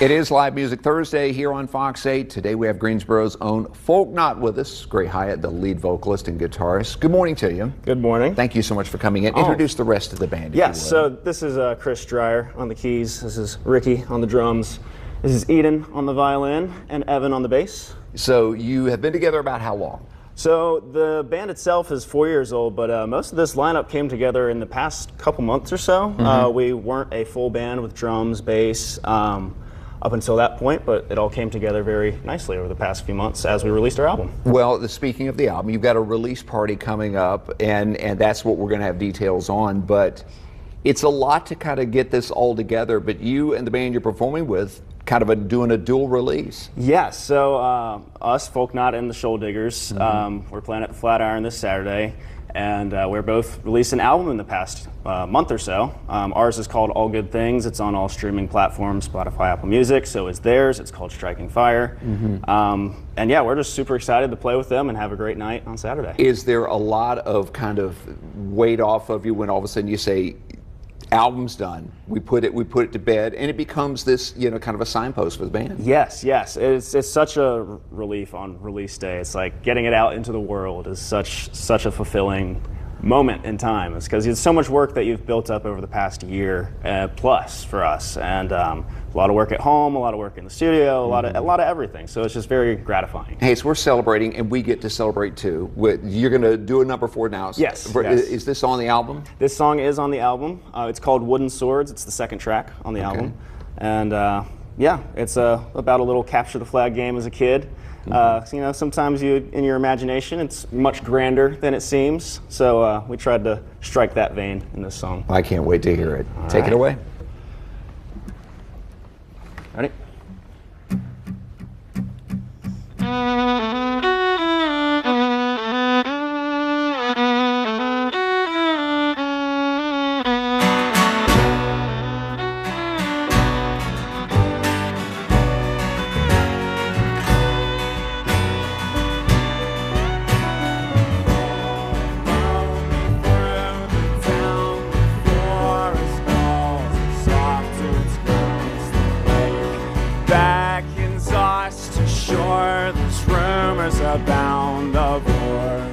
It is Live Music Thursday here on Fox 8. Today we have Greensboro's own Folkknot with us. Gray Hyatt, the lead vocalist and guitarist. Good morning to you. Good morning. Thank you so much for coming in. Introduce the rest of the band, if you Yes, would. so this is Chris Dreyer on the keys. This is Ricky on the drums. This is Eden on the violin and Evan on the bass. So you have been together about how long? So the band itself is 4 years old, but most of this lineup came together in the past couple months or so. We weren't a full band with drums, bass, up until that point, but it all came together very nicely over the past few months as we released our album. Well, speaking of the album, you've got a release party coming up, and that's what we're going to have details on, but it's a lot to kind of get this all together, but you and the band you're performing with kind of doing a dual release. Yes, so us, Folkknot and the Shoal Diggers, we're playing at the Flatiron this Saturday, and we're both released an album in the past month or so. Ours is called All Good Things. It's on all streaming platforms, Spotify, Apple Music, so is theirs. It's called Striking Fire. And yeah, we're just super excited to play with them and have a great night on Saturday. Is there a lot of kind of weight off of you when all of a sudden you say, album's done, we put it to bed, and it becomes this, you know, kind of a signpost for the band? Yes, it's such a relief on release day. It's like getting it out into the world is such a fulfilling moment in time. It's because it's so much work that you've built up over the past year plus for us, and a lot of work at home, a lot of work in the studio, a lot of everything. So it's just very gratifying. Hey, so we're celebrating, and we get to celebrate too. You're going to do a number 4 now. Yes. Is this on the album? This song is on the album. It's called Wooden Swords. It's the second track on the album, and yeah, it's about a little capture the flag game as a kid. You know, sometimes in your imagination, it's much grander than it seems. So we tried to strike that vein in this song. I can't wait to hear it. Take it away. Ready? There's rumors abound of war.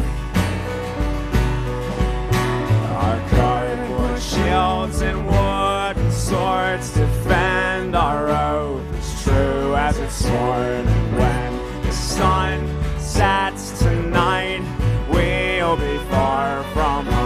Our cardboard shields and wooden swords defend our oath as true as it's sworn. And when the sun sets tonight, we'll be far from home.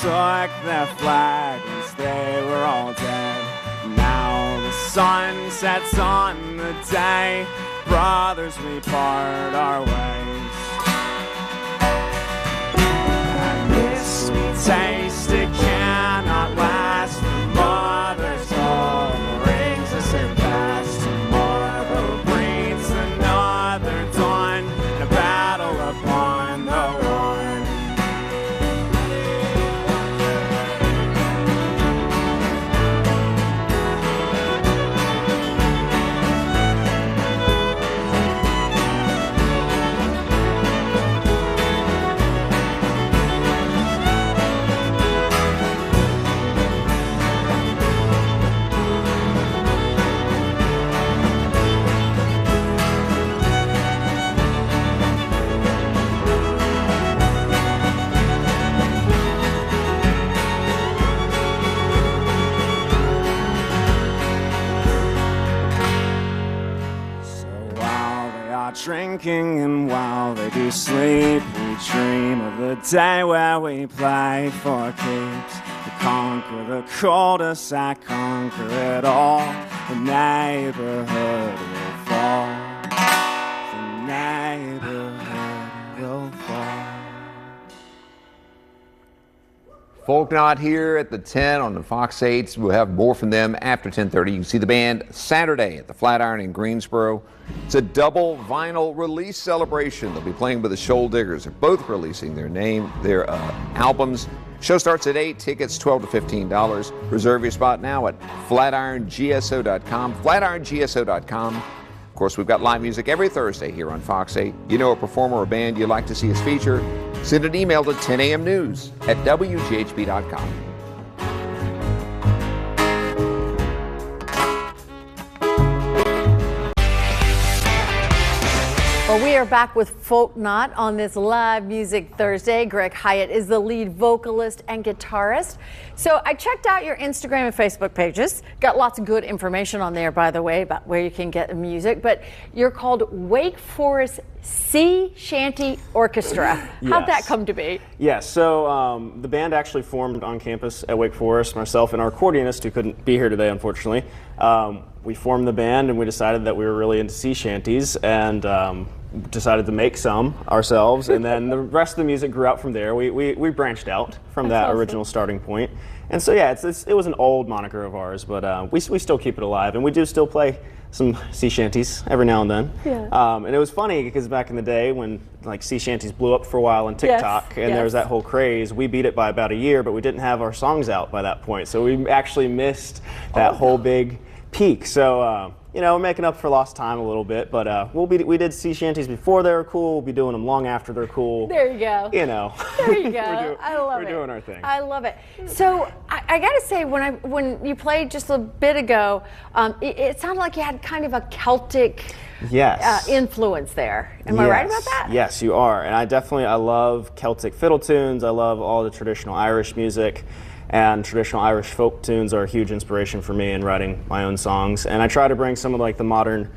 took their flags, they were all dead. Now the sun sets on the day, brothers, we part our ways. And this we taste, it cannot last. The mother's home brings us in past. Tomorrow breeds another dawn, and a battle upon the one. Drinking, and while they do sleep, we dream of the day where we play for keeps. We conquer the cul-de-sac, conquer it all. The neighborhood will fall. The neighborhood will fall. Folkknot here at the 10 on the Fox 8s. We'll have more from them after 10:30. You can see the band Saturday at the Flatiron in Greensboro. It's a double vinyl release celebration. They'll be playing with the Shoal Diggers. They're both releasing their albums. Show starts at 8, tickets $12 to $15. Reserve your spot now at flatirongso.com. Flatirongso.com. Of course, we've got live music every Thursday here on Fox 8. You know a performer or band you'd like to see us feature? Send an email to 10amnews@wghp.com. Well, we are back with Folkknot on this live music Thursday. Greg Hyatt is the lead vocalist and guitarist. So I checked out your Instagram and Facebook pages. Got lots of good information on there, by the way, about where you can get the music. But you're called Wake Forest Sea Shanty Orchestra. How'd that come to be? Yes, so the band actually formed on campus at Wake Forest. Myself and our accordionist, who couldn't be here today, unfortunately, we formed the band and we decided that we were really into sea shanties and decided to make some ourselves. And then the rest of the music grew out from there. We branched out from that original starting point. And so yeah, it was an old moniker of ours, but we still keep it alive, and we do still play some sea shanties every now and then. Yeah. And it was funny because back in the day when like sea shanties blew up for a while on TikTok, and there was that whole craze, we beat it by about a year, but we didn't have our songs out by that point. So we actually missed that whole big peak. So you know, making up for lost time a little bit, but we did sea shanties before they were cool. We'll be doing them long after they're cool. There you go. You know. There you go. I love it. We're doing our thing. I love it. So I got to say, when you played just a bit ago, it sounded like you had kind of a Celtic influence there. Am I right about that? Yes, you are. And I love Celtic fiddle tunes. I love all the traditional Irish music. And traditional Irish folk tunes are a huge inspiration for me in writing my own songs. And I try to bring some of like the modern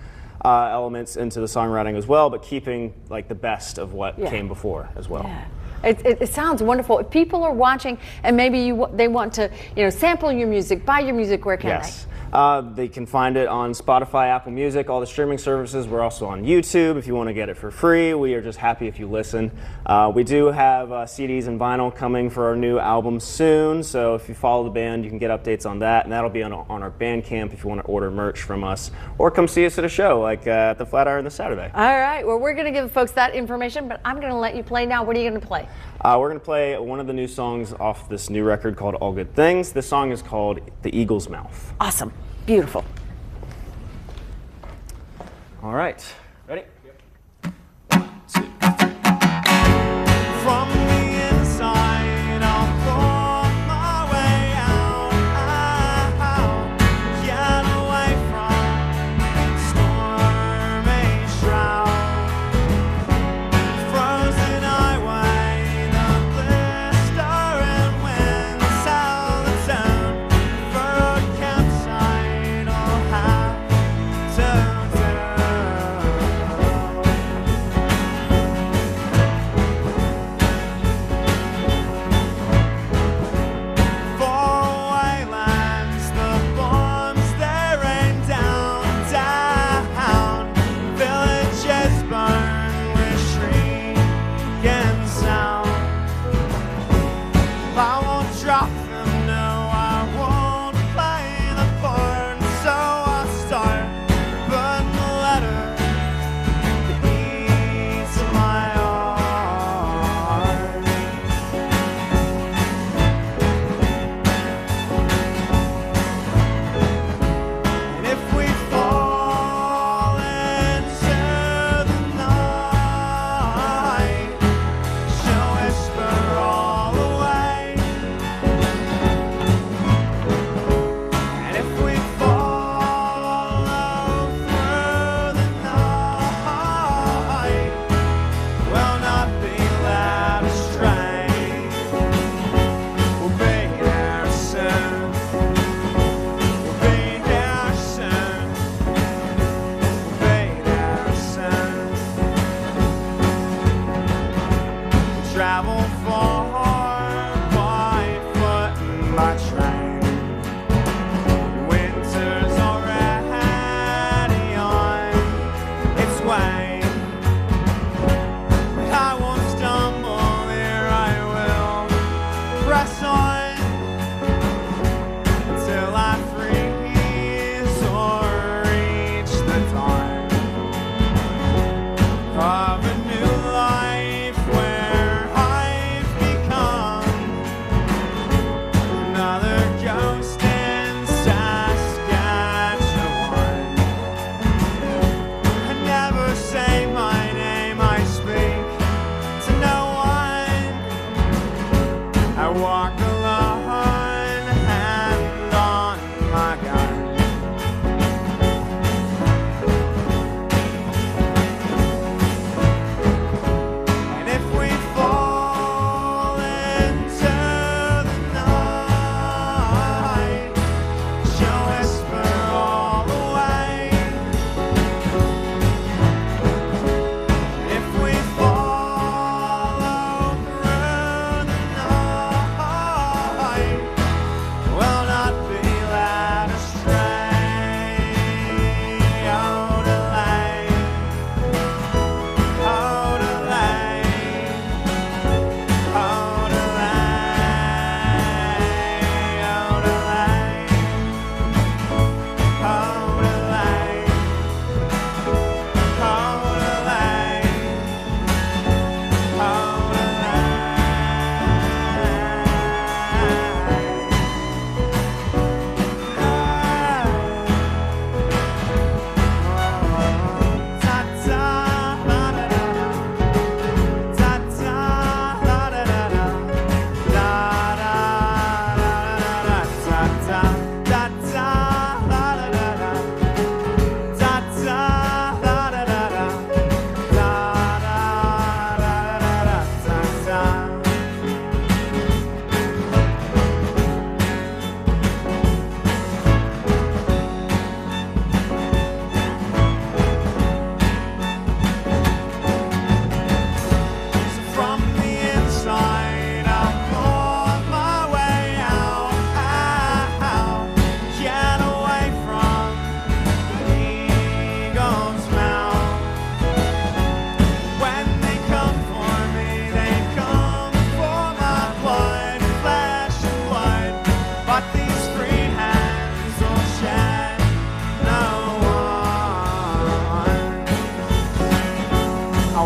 elements into the songwriting as well, but keeping like the best of what came before as well. Yeah. It sounds wonderful. If people are watching and maybe they want to, sample your music, buy your music, where can they? They can find it on Spotify, Apple Music, all the streaming services. We're also on YouTube if you want to get it for free. We are just happy if you listen. We do have CDs and vinyl coming for our new album soon, so if you follow the band, you can get updates on that, and that'll be on our Bandcamp if you want to order merch from us, or come see us at a show like at the Flatiron this Saturday. All right, well, we're going to give folks that information, but I'm going to let you play now. What are you going to play? We're going to play one of the new songs off this new record called All Good Things. This song is called The Eagle's Mouth. Awesome. Beautiful. All right. Ready? From the inside, I'll claw my way out, get away from stormy shroud. Frozen highway, the blistering winds out the town. For a campsite, I'll have to do.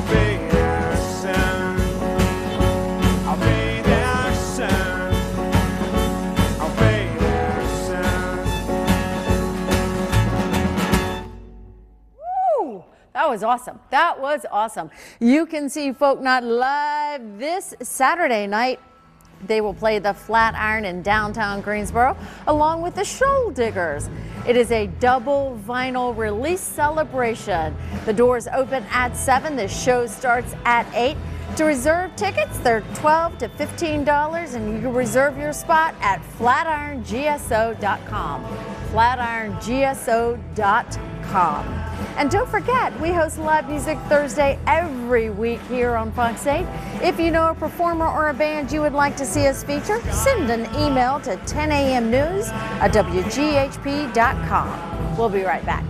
I'll be there soon. I'll be there soon. I'll be there soon. Woo! That was awesome. That was awesome. You can see Folkknot live this Saturday night. They will play the Flatiron in downtown Greensboro along with the Shoal Diggers. It is a double vinyl release celebration. The doors open at 7. The show starts at 8. To reserve tickets, they're $12 to $15, and you can reserve your spot at flatirongso.com. flatirongso.com. And don't forget, we host Live Music Thursday every week here on Fox 8. If you know a performer or a band you would like to see us feature, send an email to 10amnews@wghp.com. We'll be right back.